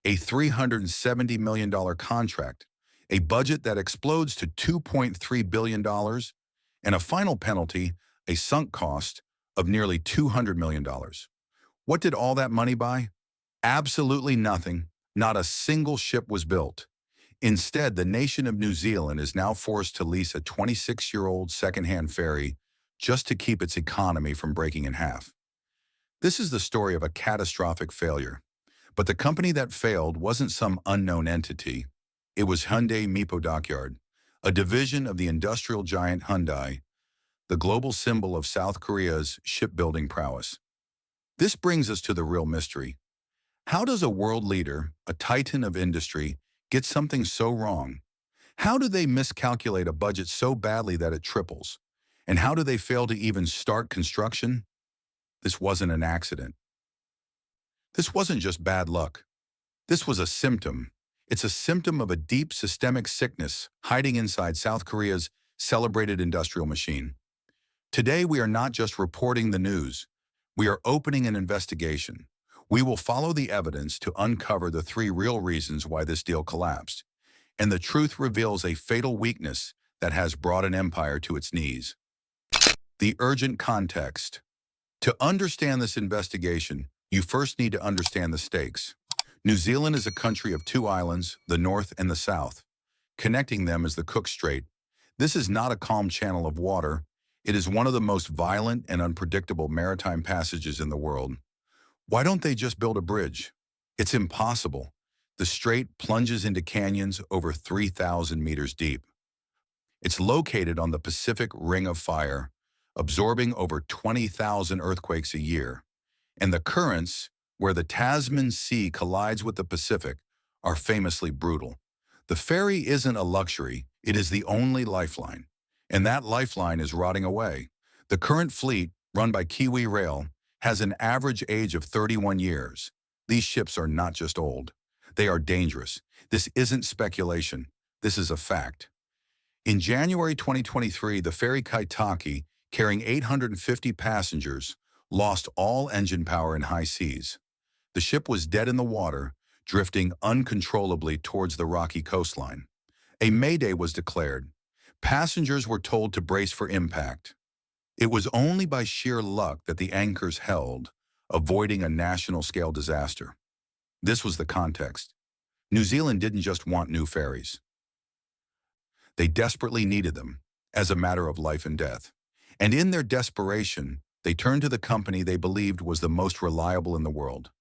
a $370 million contract, a budget that explodes to $2.3 billion, and a final penalty, a sunk cost of nearly $200 million. What did all that money buy? Absolutely nothing. Not a single ship was built. Instead, the nation of New Zealand is now forced to lease a 26-year-old second-hand ferry just to keep its economy from breaking in half. This is the story of a catastrophic failure. But the company that failed wasn't some unknown entity. It was Hyundai Mipo Dockyard, a division of the industrial giant Hyundai, the global symbol of South Korea's shipbuilding prowess. This brings us to the real mystery. How does a world leader, a titan of industry, get something so wrong? How do they miscalculate a budget so badly that it triples? And how do they fail to even start construction? This wasn't an accident. This wasn't just bad luck. This was a symptom. It's a symptom of a deep systemic sickness hiding inside South Korea's celebrated industrial machine. Today, we are not just reporting the news. We are opening an investigation. We will follow the evidence to uncover the three real reasons why this deal collapsed. And the truth reveals a fatal weakness that has brought an empire to its knees. The urgent context. To understand this investigation, you first need to understand the stakes. New Zealand is a country of two islands, the north and the south. Connecting them is the Cook Strait. This is not a calm channel of water. It is one of the most violent and unpredictable maritime passages in the world. Why don't they just build a bridge? It's impossible. The strait plunges into canyons over 3,000 meters deep. It's located on the Pacific Ring of Fire, absorbing over 20,000 earthquakes a year. And the currents, where the Tasman Sea collides with the Pacific, are famously brutal. The ferry isn't a luxury, it is the only lifeline. And that lifeline is rotting away. The current fleet, run by Kiwi Rail, has an average age of 31 years. These ships are not just old. They are dangerous. This isn't speculation. This is a fact. In January 2023, the ferry Kaitaki, carrying 850 passengers, lost all engine power in high seas. The ship was dead in the water, drifting uncontrollably towards the rocky coastline. A mayday was declared. Passengers were told to brace for impact. It was only by sheer luck that the anchors held, avoiding a national-scale disaster. This was the context. New Zealand didn't just want new ferries. They desperately needed them, as a matter of life and death. And in their desperation, they turned to the company they believed was the most reliable in the world,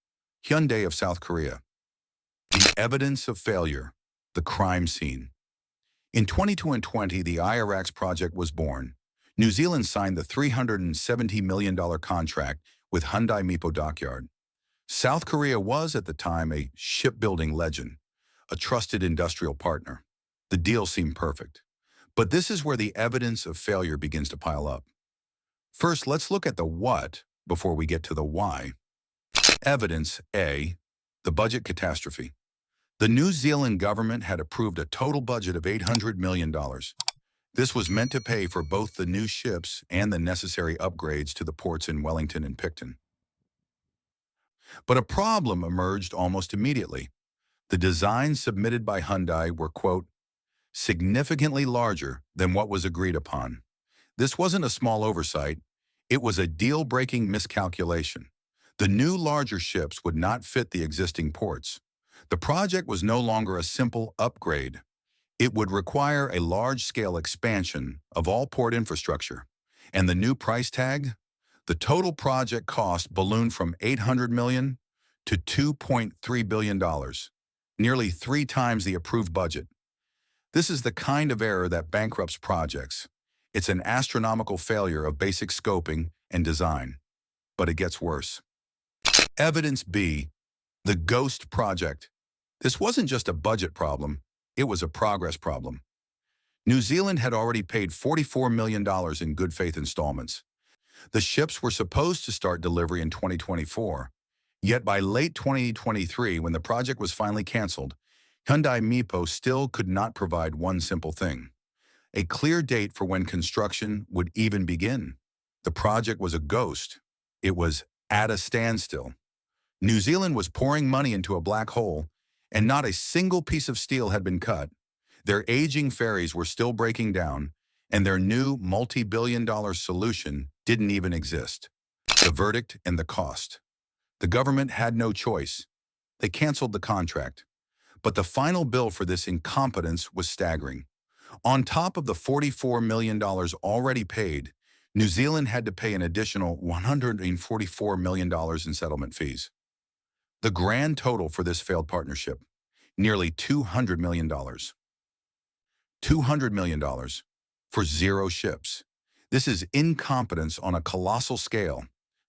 Hyundai of South Korea. The evidence of failure, the crime scene. In 2020, the IRX project was born. New Zealand signed the $370 million contract with Hyundai Mipo Dockyard. South Korea was, at the time, a shipbuilding legend, a trusted industrial partner. The deal seemed perfect. But this is where the evidence of failure begins to pile up. First, let's look at the what before we get to the why. Evidence A, the budget catastrophe. The New Zealand government had approved a total budget of $800 million. This was meant to pay for both the new ships and the necessary upgrades to the ports in Wellington and Picton. But a problem emerged almost immediately. The designs submitted by Hyundai were, quote, significantly larger than what was agreed upon. This wasn't a small oversight. It was a deal-breaking miscalculation. The new larger ships would not fit the existing ports. The project was no longer a simple upgrade. It would require a large-scale expansion of all port infrastructure. And the new price tag? The total project cost ballooned from $800 million to $2.3 billion, nearly 3 times the approved budget. This is the kind of error that bankrupts projects. It's an astronomical failure of basic scoping and design. But it gets worse. Evidence B, the ghost project. This wasn't just a budget problem, it was a progress problem. New Zealand had already paid $44 million in good faith installments. The ships were supposed to start delivery in 2024, yet by late 2023, when the project was finally canceled, Hyundai Mipo still could not provide one simple thing: a clear date for when construction would even begin. The project was a ghost. It was at a standstill. New Zealand was pouring money into a black hole, and not a single piece of steel had been cut. Their aging ferries were still breaking down, and their new multi-billion-dollar solution didn't even exist. The verdict and the cost. The government had no choice. They canceled the contract. But the final bill for this incompetence was staggering. On top of the $44 million already paid, New Zealand had to pay an additional $144 million in settlement fees. The grand total for this failed partnership, nearly $200 million. $200 million for 0 ships. This is incompetence on a colossal scale.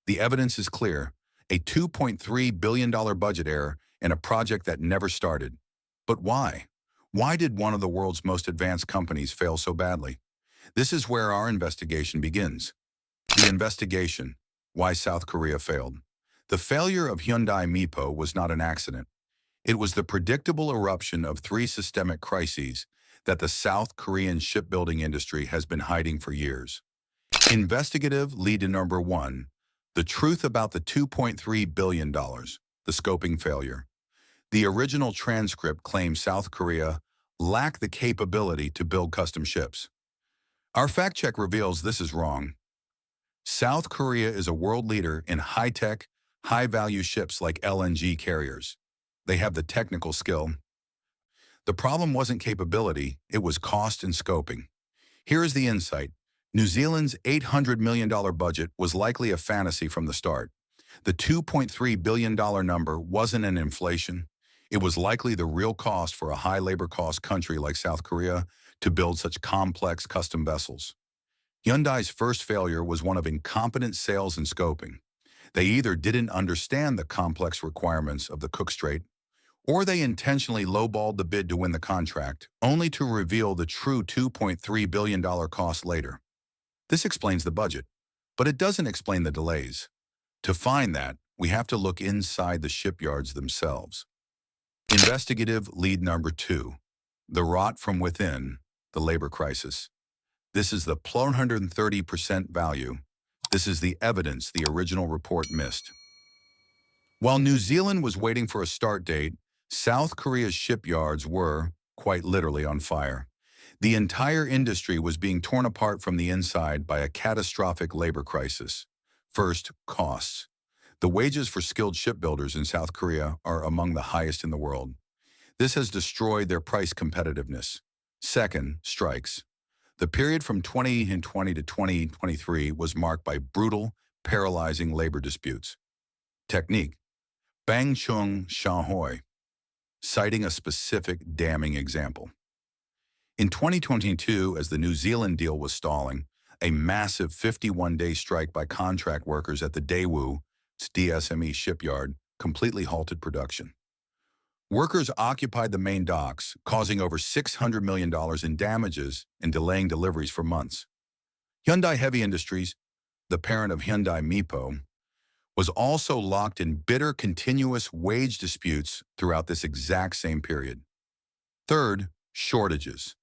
The evidence is clear, a $2.3 billion budget error in a project that never started. But why? Why did one of the world's most advanced companies fail so badly? This is where our investigation begins. The investigation, why South Korea failed. The failure of Hyundai Mipo was not an accident. It was the predictable eruption of 3 systemic crises that the South Korean shipbuilding industry has been hiding for years. Investigative lead to number 1, the truth about the $2.3 billion, the scoping failure. The original transcript claims South Korea lacked the capability to build custom ships. Our fact check reveals this is wrong. South Korea is a world leader in high-tech, high-value ships like LNG carriers. They have the technical skill. The problem wasn't capability, it was cost and scoping. Here is the insight. New Zealand's $800 million budget was likely a fantasy from the start. The $2.3 billion number wasn't an inflation. It was likely the real cost for a high labor cost country like South Korea to build such complex custom vessels. Hyundai's first failure was one of incompetent sales and scoping. They either didn't understand the complex requirements of the Cook Strait, or they intentionally lowballed the bid to win the contract, only to reveal the true $2.3 billion cost later. This explains the budget, but it doesn't explain the delays. To find that, we have to look inside the shipyards themselves. Investigative lead number 2, the rot from within, the labor crisis. This is the 130% value. This is the evidence the original report missed. While New Zealand was waiting for a start date, South Korea's shipyards were, quite literally, on fire. The entire industry was being torn apart from the inside by a catastrophic labor crisis. First, costs. The wages for skilled shipbuilders in South Korea are among the highest in the world. This has destroyed their price competitiveness. Second, strikes. The period from 2020 to 2023 was marked by brutal, paralyzing labor disputes. Technique. Bang Chung Shaohui, citing a specific damning example. In 2022, as the New Zealand deal was stalling, a massive 51-day strike by contract workers at the Daewoo's DSME shipyard completely halted production. Workers occupied the main docks, causing over $600 million in damages and delaying deliveries for months. Hyundai Heavy Industries, the parent of Hyundai Mipo, was also locked in bitter, continuous wage disputes throughout this exact same period. Third, shortages.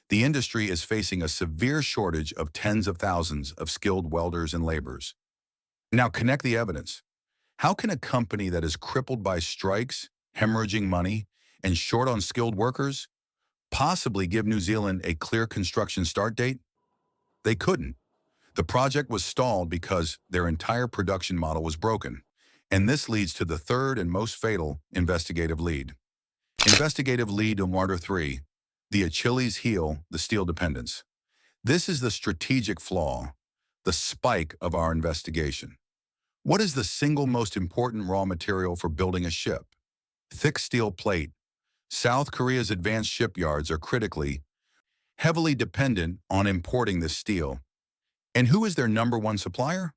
The industry is facing a severe shortage of tens of thousands of skilled welders and laborers. Now connect the evidence. How can a company that is crippled by strikes, hemorrhaging money, and short on skilled workers possibly give New Zealand a clear construction start date? They couldn't. The project was stalled because their entire production model was broken. And this leads to the third and most fatal investigative lead. Investigative lead number 3, the Achilles heel, the steel dependence. This is the strategic flaw, the spike of our investigation. What is the single most important raw material for building a ship? Thick steel plate. South Korea's advanced shipyards are heavily dependent on importing this steel. And who is their number 1 supplier?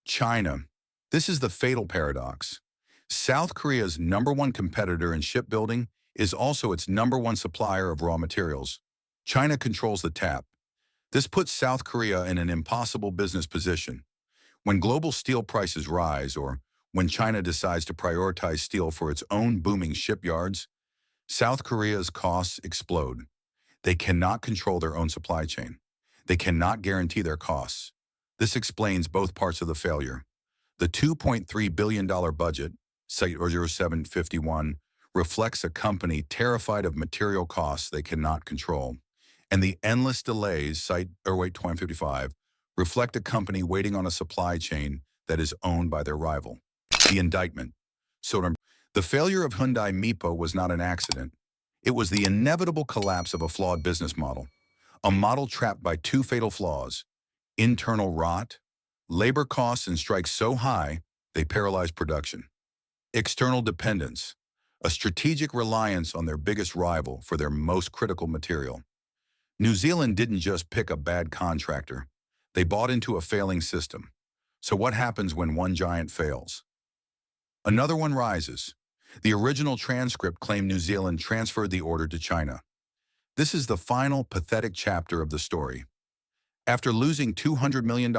China. This is the fatal paradox. South Korea's number 1 competitor in shipbuilding is also its number 1 supplier of raw materials. China controls the tap. This puts South Korea in an impossible business position. When global steel prices rise, or when China decides to prioritize steel for its own booming shipyards, South Korea's costs explode. They cannot control their own supply chain. They cannot guarantee their costs. This explains both parts of the failure. The $2.3 billion budget, Site 0751, reflects a company terrified of material costs they cannot control. And the endless delays, cite Airweight 2055, reflect a company waiting on a supply chain that is owned by their rival. The indictment. So the failure of Hyundai Mipo was not an accident. It was the inevitable collapse of a flawed business model, a model trapped by two fatal flaws: internal rot, labor costs and strikes so high they paralyzed production; external dependence, a strategic reliance on their biggest rival for their most critical material. New Zealand didn't just pick a bad contractor. They bought into a failing system. So what happens when one giant fails? Another one rises. The original transcript claimed New Zealand transferred the order to China. This is the final pathetic chapter of the story. After losing $200 million,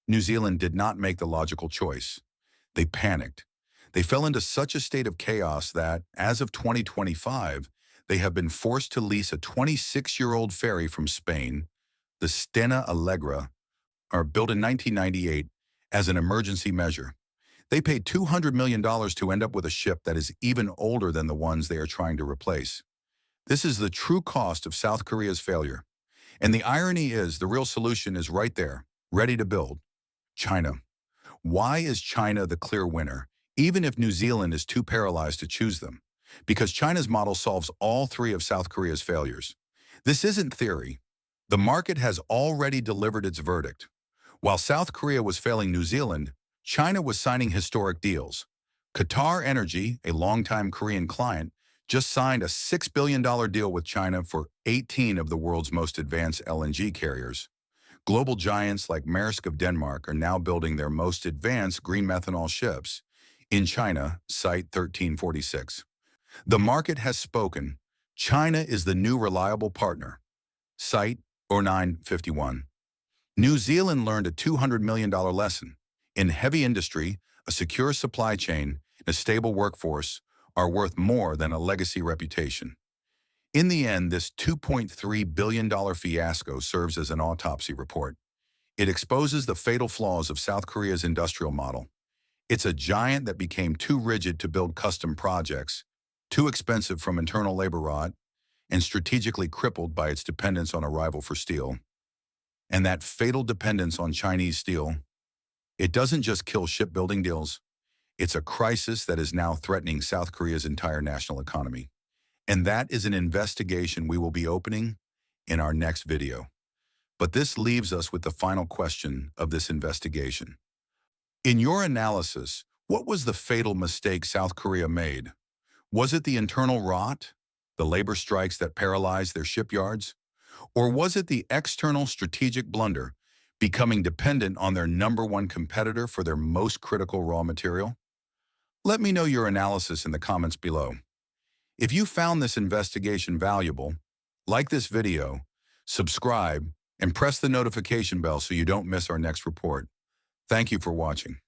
New Zealand did not make the logical choice. They panicked. They fell into such a state of chaos that, as of 2025, they have been forced to lease a 26-year-old ferry from Spain, the Stena Allegra, built in 1998, as an emergency measure. They paid $200 million to end up with a ship that is even older than the ones they are trying to replace. This is the true cost of South Korea's failure. And the irony is, the real solution is right there, ready to build: China. Why is China the clear winner, even if New Zealand is too paralyzed to choose them? Because China's model solves all three of South Korea's failures. This isn't theory. The market has already delivered its verdict. While South Korea was failing New Zealand, China was signing historic deals. Qatar Energy, a longtime Korean client, just signed a $6 billion deal with China for 18 of the world's most advanced LNG carriers. Global giants like Maersk of Denmark are now building their most advanced green methanol ships in China, Site 1346. The market has spoken. China is the new reliable partner. Site 0951. New Zealand learned a $200 million lesson. In heavy industry, a secure supply chain and a stable workforce are worth more than a legacy reputation. In the end, this $2.3 billion fiasco serves as an autopsy report. It exposes the fatal flaws of South Korea's industrial model. It's a giant that became too rigid to build custom projects, too expensive from internal labor rot, and strategically crippled by its dependence on a rival for steel. And that fatal dependence on Chinese steel, it doesn't just kill shipbuilding deals. It's a crisis that is now threatening South Korea's entire national economy. And that is an investigation we will be opening in our next video. But this leaves us with the final question of this investigation. In your analysis, what was the fatal mistake South Korea made? Was it the internal rot, the labor strikes that paralyzed their shipyards? Or was it the external strategic blunder, becoming dependent on their number one competitor for their most critical raw material? Let me know your analysis in the comments below. If you found this investigation valuable, like this video, subscribe, and press the notification bell so you don't miss our next report. Thank you for watching.